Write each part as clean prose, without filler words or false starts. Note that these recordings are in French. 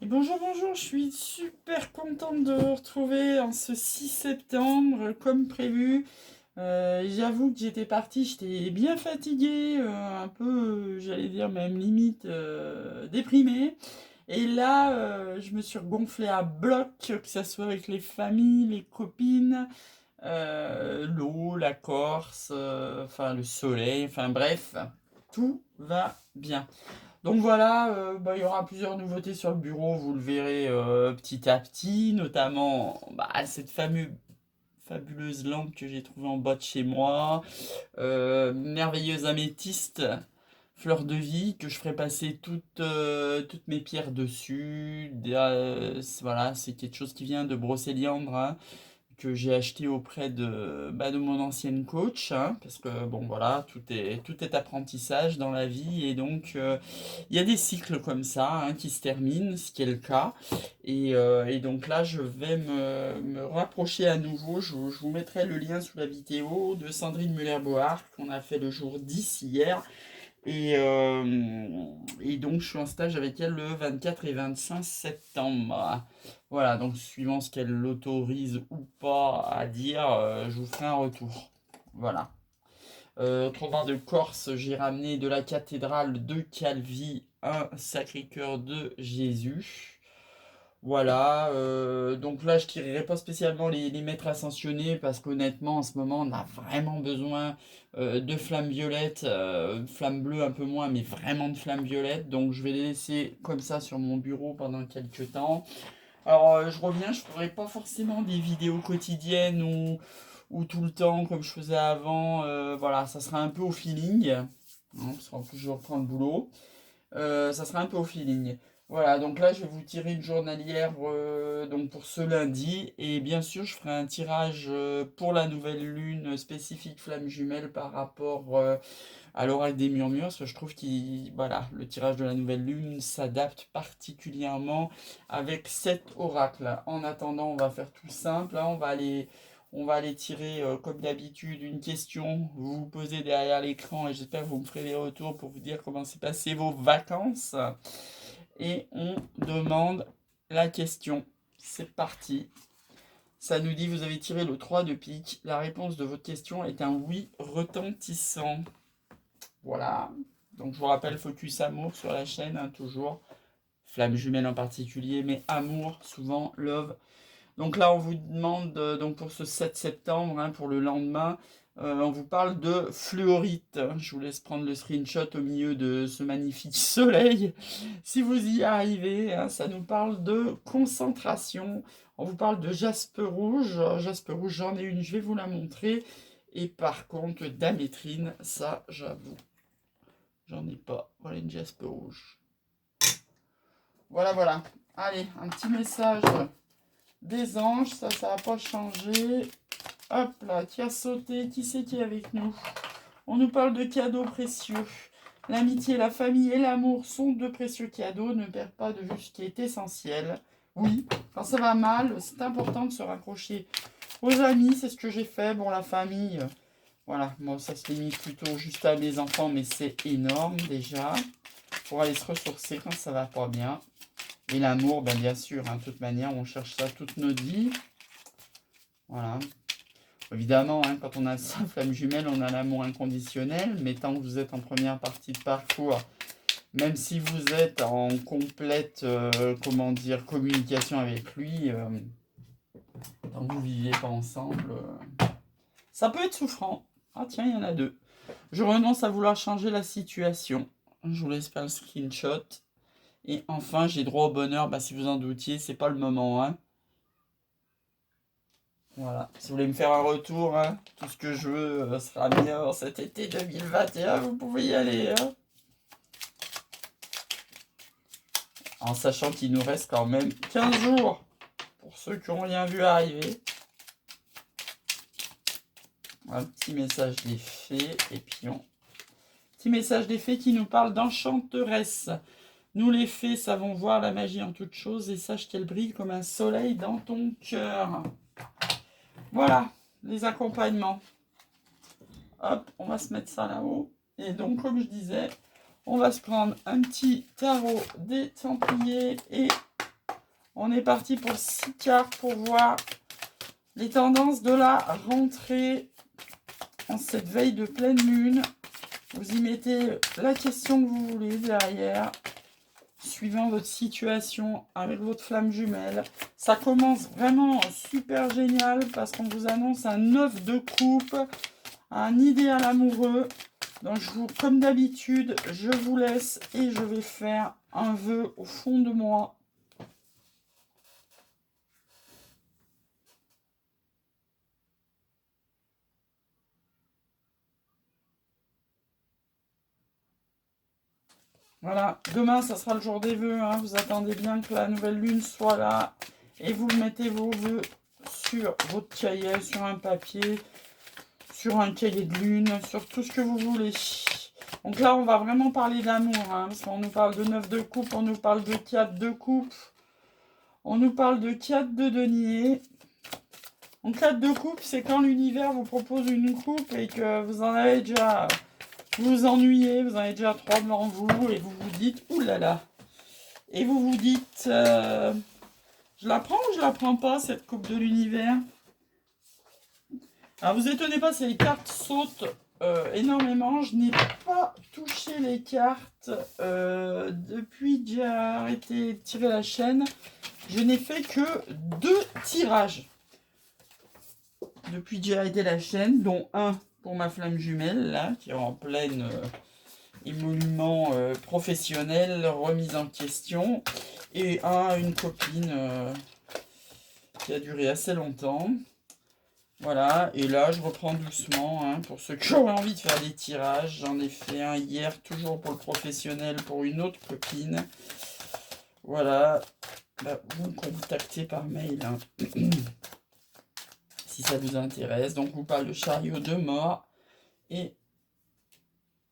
Et bonjour, bonjour, je suis super contente de vous retrouver en ce 6 septembre comme prévu. J'avoue que j'étais partie, j'étais bien fatiguée, un peu, j'allais dire même limite déprimée. Et là, je me suis gonflée à bloc, que ce soit avec les familles, les copines, l'eau, la Corse, enfin le soleil, enfin bref, tout va bien. Donc voilà, il y aura plusieurs nouveautés sur le bureau, vous le verrez petit à petit, notamment cette fabuleuse lampe que j'ai trouvée en bas de chez moi, merveilleuse améthyste, fleur de vie, que je ferai passer toutes mes pierres dessus. Voilà, c'est quelque chose qui vient de Brocéliande, hein, que j'ai acheté auprès de mon ancienne coach, hein, parce que bon voilà, tout est apprentissage dans la vie, et donc il y a des cycles comme ça, hein, qui se terminent, ce qui est le cas, et donc là je vais me rapprocher à nouveau, je vous mettrai le lien sous la vidéo de Sandrine Muller-Bohar qu'on a fait le jour 10 hier, et donc, je suis en stage avec elle le 24 et 25 septembre. Voilà, donc suivant ce qu'elle l'autorise ou pas à dire, je vous ferai un retour. Voilà. Autrement, de Corse, j'ai ramené de la cathédrale de Calvi un Sacré-Cœur de Jésus. Voilà, donc là je tirerai pas spécialement les maîtres ascensionnés parce qu'honnêtement en ce moment on a vraiment besoin de flammes violettes, flammes bleues un peu moins, mais vraiment de flammes violettes. Donc je vais les laisser comme ça sur mon bureau pendant quelques temps. Alors je reviens, je ferai pas forcément des vidéos quotidiennes ou tout le temps comme je faisais avant. Voilà, ça sera un peu au feeling, hein, parce qu'en plus je reprends le boulot. Ça sera un peu au feeling. Voilà, donc là je vais vous tirer une journalière donc pour ce lundi. Et bien sûr, je ferai un tirage pour la nouvelle lune spécifique flamme jumelle par rapport à l'oracle des murmures. Parce que je trouve que voilà, le tirage de la nouvelle lune s'adapte particulièrement avec cet oracle. En attendant, on va faire tout simple, hein. On va aller tirer, comme d'habitude, une question. Vous vous posez derrière l'écran et j'espère que vous me ferez des retours pour vous dire comment s'est passé vos vacances. Et on demande la question. C'est parti. Ça nous dit, vous avez tiré le 3 de pique. La réponse de votre question est un oui retentissant. Voilà. Donc je vous rappelle, Focus Amour sur la chaîne, hein, toujours. Flamme jumelle en particulier, mais amour, souvent, love. Donc là, on vous demande, donc pour ce 7 septembre, hein, pour le lendemain, on vous parle de fluorite. Je vous laisse prendre le screenshot au milieu de ce magnifique soleil. Si vous y arrivez, hein, ça nous parle de concentration. On vous parle de jaspe rouge. Jaspe rouge, j'en ai une, je vais vous la montrer. Et par contre, d'amétrine, ça, j'avoue, j'en ai pas. Voilà une jaspe rouge. Voilà, voilà. Allez, un petit message des anges, ça va pas changer. Hop là, qui a sauté, qui c'est qui est avec nous? On nous parle de cadeaux précieux. L'amitié, la famille et l'amour sont de précieux cadeaux. Ne perd pas de vue ce qui est essentiel. Oui, quand ça va mal, c'est important de se raccrocher aux amis. C'est ce que j'ai fait. Bon, la famille, voilà, bon, ça se limite plutôt juste à mes enfants, mais c'est énorme déjà. Pour aller se ressourcer quand ça va pas bien. Et l'amour, ben bien sûr, hein, de toute manière, on cherche ça toute notre vie. Voilà. Évidemment, hein, quand on a sa flamme jumelle, on a l'amour inconditionnel, mais tant que vous êtes en première partie de parcours, même si vous êtes en complète, communication avec lui, tant que vous ne viviez pas ensemble, ça peut être souffrant. Ah tiens, il y en a deux. Je renonce à vouloir changer la situation. Je vous laisse faire le screenshot. Et enfin, j'ai droit au bonheur, si vous en doutiez, c'est pas le moment, hein. Voilà, si vous voulez me faire un retour, hein, tout ce que je veux sera bien cet été 2021, vous pouvez y aller, hein. En sachant qu'il nous reste quand même 15 jours pour ceux qui n'ont rien vu arriver. Un petit message des fées, et puis petit message des fées qui nous parle d'enchanteresse. Nous les fées savons voir la magie en toutes choses et sache qu'elle brille comme un soleil dans ton cœur. Voilà, les accompagnements. Hop, on va se mettre ça là-haut. Et donc, comme je disais, on va se prendre un petit tarot des Templiers et On est parti pour 6 cartes pour voir les tendances de la rentrée en cette veille de pleine lune. Vous y mettez la question que vous voulez derrière, suivant votre situation avec votre flamme jumelle. Ça commence vraiment super génial parce qu'on vous annonce un 9 de coupe, un idéal amoureux. Donc, comme d'habitude, je vous laisse et je vais faire un vœu au fond de moi. Voilà, demain, ça sera le jour des vœux. Hein. Vous attendez bien que la nouvelle lune soit là. Et vous mettez vos vœux sur votre cahier, sur un papier, sur un cahier de lune, sur tout ce que vous voulez. Donc là, on va vraiment parler d'amour. Hein, parce qu'on nous parle de 9 de coupe, on nous parle de 4 de coupe. On nous parle de 4 de denier. Donc 4 de coupe, c'est quand l'univers vous propose une coupe et que vous en avez déjà... Vous vous ennuyez, vous en avez déjà 3 devant vous et vous vous dites, oulala. Et vous vous dites, je la prends ou je la prends pas, cette coupe de l'univers? Alors vous étonnez pas si les cartes sautent énormément. Je n'ai pas touché les cartes depuis que j'ai arrêté de tirer la chaîne. Je n'ai fait que 2 tirages depuis que j'ai arrêté la chaîne, dont un pour ma flamme jumelle, là, qui est en pleine émolument professionnel, remise en question, et une copine qui a duré assez longtemps. Voilà, et là je reprends doucement, hein, pour ceux qui auraient envie de faire des tirages. J'en ai fait un hier, toujours pour le professionnel, pour une autre copine. Voilà, bah, vous me contactez par mail, hein. Si ça vous intéresse. Donc vous parle de chariot de mort et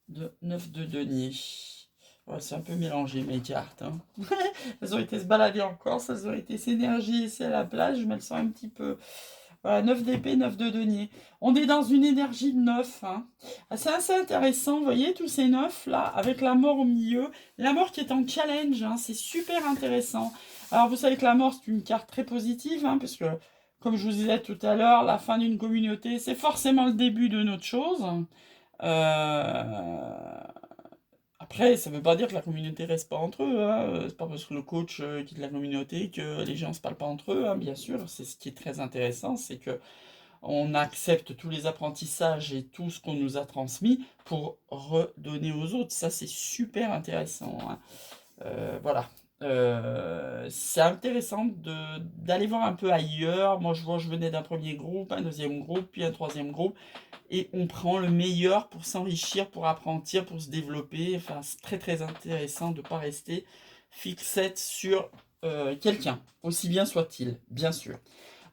de 9 de denier. Ouais, c'est un peu mélangé mes cartes. Hein. Elles ont été se balader en Corse, elles ont été s'énergier ici à la plage, mais elles sont un petit peu... Voilà, 9 d'épée, 9 de denier. On est dans une énergie de 9. Hein. C'est assez intéressant, vous voyez, tous ces 9 là, avec la mort au milieu. La mort qui est en challenge, hein, c'est super intéressant. Alors vous savez que la mort, c'est une carte très positive, hein, parce que, comme je vous disais tout à l'heure, la fin d'une communauté, c'est forcément le début d'une autre chose. Après, ça ne veut pas dire que la communauté reste pas entre eux. Hein. C'est pas parce que le coach quitte la communauté que les gens ne se parlent pas entre eux. Hein. Bien sûr, c'est ce qui est très intéressant, c'est que on accepte tous les apprentissages et tout ce qu'on nous a transmis pour redonner aux autres. Ça, c'est super intéressant. Hein. Voilà. C'est intéressant d'aller voir un peu ailleurs. Moi, je venais d'un premier groupe, un deuxième groupe, puis un troisième groupe. Et on prend le meilleur pour s'enrichir, pour apprendre, pour se développer. Enfin, c'est très très intéressant de ne pas rester fixette sur quelqu'un, aussi bien soit-il, bien sûr.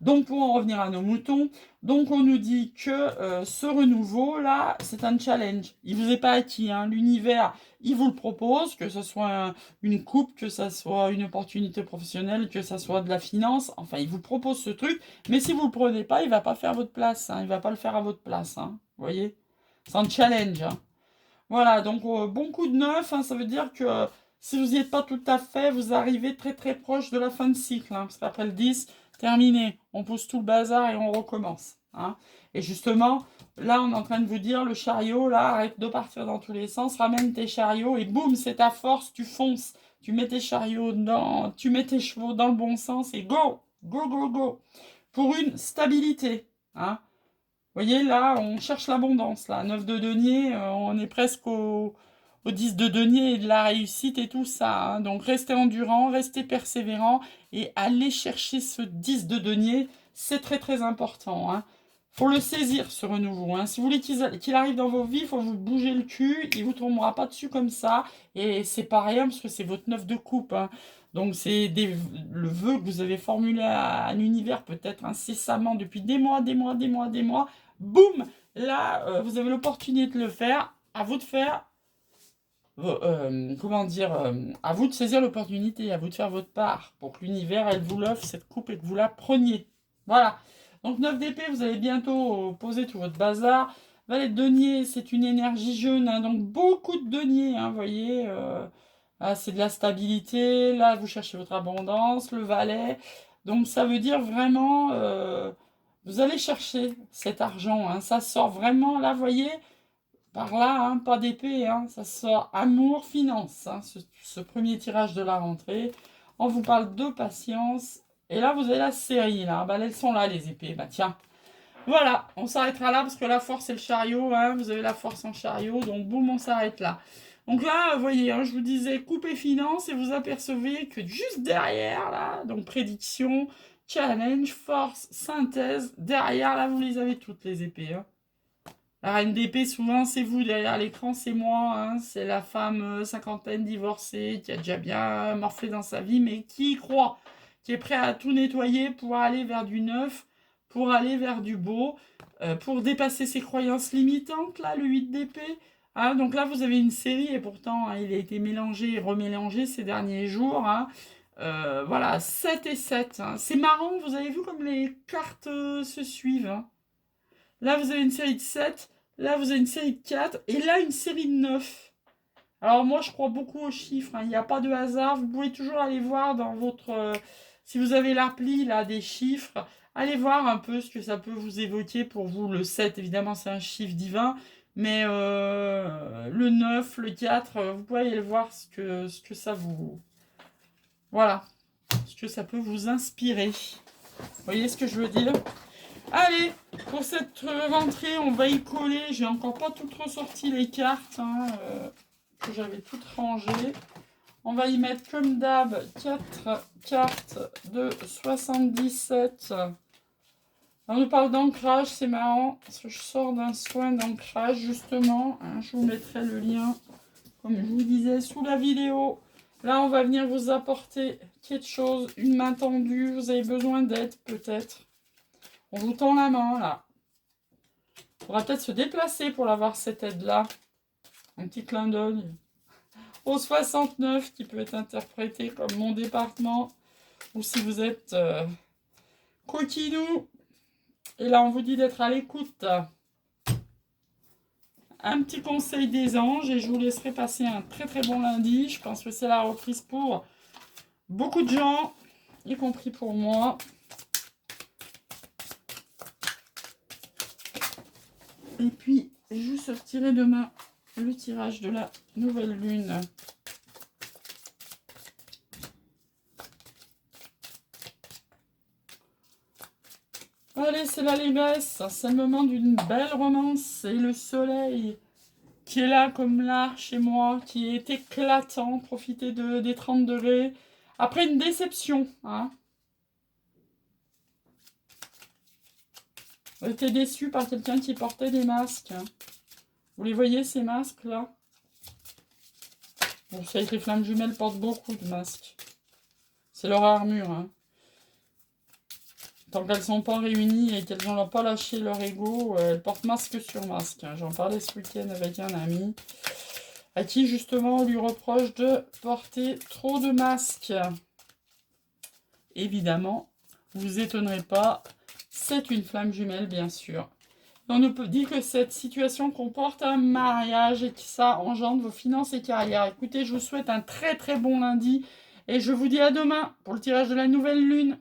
Donc pour en revenir à nos moutons, donc on nous dit que ce renouveau-là, c'est un challenge. Il ne vous est pas acquis, hein. L'univers, il vous le propose, que ce soit une coupe, que ce soit une opportunité professionnelle, que ce soit de la finance. Enfin, il vous propose ce truc, mais si vous ne le prenez pas, il ne va pas faire votre place. Hein. Il ne va pas le faire à votre place. Hein. Vous voyez? C'est un challenge. Hein. Voilà, donc bon coup de neuf, hein, ça veut dire que si vous n'y êtes pas tout à fait, vous arrivez très très proche de la fin de cycle. Hein, parce qu'après le 10, terminé, on pousse tout le bazar et on recommence. Hein. Et justement, là on est en train de vous dire, le chariot, là, arrête de partir dans tous les sens, ramène tes chariots et boum, c'est ta force, tu fonces. Tu mets tes chariots tu mets tes chevaux dans le bon sens et go, go, go, go. Pour une stabilité. Hein. Vous voyez, là, on cherche l'abondance. Là, 9 de denier, on est presque au 10 de denier et de la réussite et tout ça. Hein. Donc, restez endurant, restez persévérant et allez chercher ce 10 de denier. C'est très, très important. Hein. Faut le saisir, ce renouveau. Hein. Si vous voulez qu'il arrive dans vos vies, il faut vous bouger le cul. Il ne vous tombera pas dessus comme ça. Et c'est pas rien parce que c'est votre 9 de coupe. Hein. Donc c'est le vœu que vous avez formulé à l'univers peut-être incessamment depuis des mois, des mois, des mois, des mois. Boum! Là, vous avez l'opportunité de le faire. À vous de faire. Comment dire? À vous de saisir l'opportunité. À vous de faire votre part. Pour que l'univers, elle vous l'offre, cette coupe, et que vous la preniez. Voilà. Donc 9 d'épée, vous allez bientôt poser tout votre bazar. Valet de denier, c'est une énergie jeune. Hein, donc beaucoup de deniers. Hein, vous voyez. Ah, c'est de la stabilité. Là, vous cherchez votre abondance, le valet. Donc, ça veut dire vraiment, vous allez chercher cet argent, hein. Ça sort vraiment, là, vous voyez, par là, hein, pas d'épée, hein. Ça sort amour, finance, hein, ce premier tirage de la rentrée. On vous parle de patience. Et là, vous avez la série, là. Bah, elles sont là, les épées. Bah, tiens. Voilà, on s'arrêtera là parce que la force c'est le chariot, hein, vous avez la force en chariot, donc boum, on s'arrête là. Donc là, vous voyez, hein, je vous disais coupez finance et vous apercevez que juste derrière, là, donc prédiction, challenge, force, synthèse, derrière, là, vous les avez toutes les épées. Hein. La reine d'épée, souvent, c'est vous, derrière l'écran, c'est moi, hein, c'est la femme cinquantaine divorcée qui a déjà bien morflé dans sa vie, mais qui y croit, qui est prêt à tout nettoyer pour aller vers du neuf, pour aller vers du beau, pour dépasser ses croyances limitantes, là, le 8 d'épée. Hein, donc là, vous avez une série, et pourtant, hein, il a été mélangé et remélangé ces derniers jours. Hein. Voilà, 7 et 7. Hein. C'est marrant, vous avez vu comme les cartes se suivent. Hein. Là, vous avez une série de 7. Là, vous avez une série de 4. Et là, une série de 9. Alors, moi, je crois beaucoup aux chiffres. Hein. Il n'y a pas de hasard. Vous pouvez toujours aller voir dans votre... si vous avez l'appli, là, des chiffres, allez voir un peu ce que ça peut vous évoquer pour vous. Le 7, évidemment, c'est un chiffre divin. Mais le 9, le 4, vous pouvez aller voir ce que ça vous... Voilà. Ce que ça peut vous inspirer. Vous voyez ce que je veux dire ? Allez, pour cette rentrée, on va y coller. J'ai encore pas toutes ressorti les cartes hein, que j'avais toutes rangées. On va y mettre comme d'hab 4 cartes de 77. On nous parle d'ancrage, c'est marrant, parce que je sors d'un soin d'ancrage justement. Hein, je vous mettrai le lien, comme je vous disais, sous la vidéo. Là, on va venir vous apporter quelque chose, une main tendue. Vous avez besoin d'aide peut-être. On vous tend la main, là. Il faudra peut-être se déplacer pour avoir cette aide-là. Un petit clin d'œil. Au 69, qui peut être interprété comme mon département. Ou si vous êtes coquinou. Et là, on vous dit d'être à l'écoute. Un petit conseil des anges. Et je vous laisserai passer un très très bon lundi. Je pense que c'est la reprise pour beaucoup de gens. Y compris pour moi. Et puis, je sortirai demain le tirage de la nouvelle lune. Allez, c'est la légresse. C'est le moment d'une belle romance. C'est le soleil qui est là comme là chez moi, qui est éclatant. Profitez des 30 degrés. Après une déception, hein. J'ai été déçu par quelqu'un qui portait des masques. Vous les voyez, ces masques-là? Bon, c'est que les flammes jumelles portent beaucoup de masques. C'est leur armure, hein. Tant qu'elles ne sont pas réunies et qu'elles n'ont pas lâché leur ego, elles portent masque sur masque. Hein. J'en parlais ce week-end avec un ami, à qui justement on lui reproche de porter trop de masques. Évidemment, vous vous étonnerez pas, c'est une flamme jumelle, bien sûr. On nous dit que cette situation comporte un mariage et que ça engendre vos finances et carrières. Écoutez, je vous souhaite un très très bon lundi et je vous dis à demain pour le tirage de la nouvelle lune.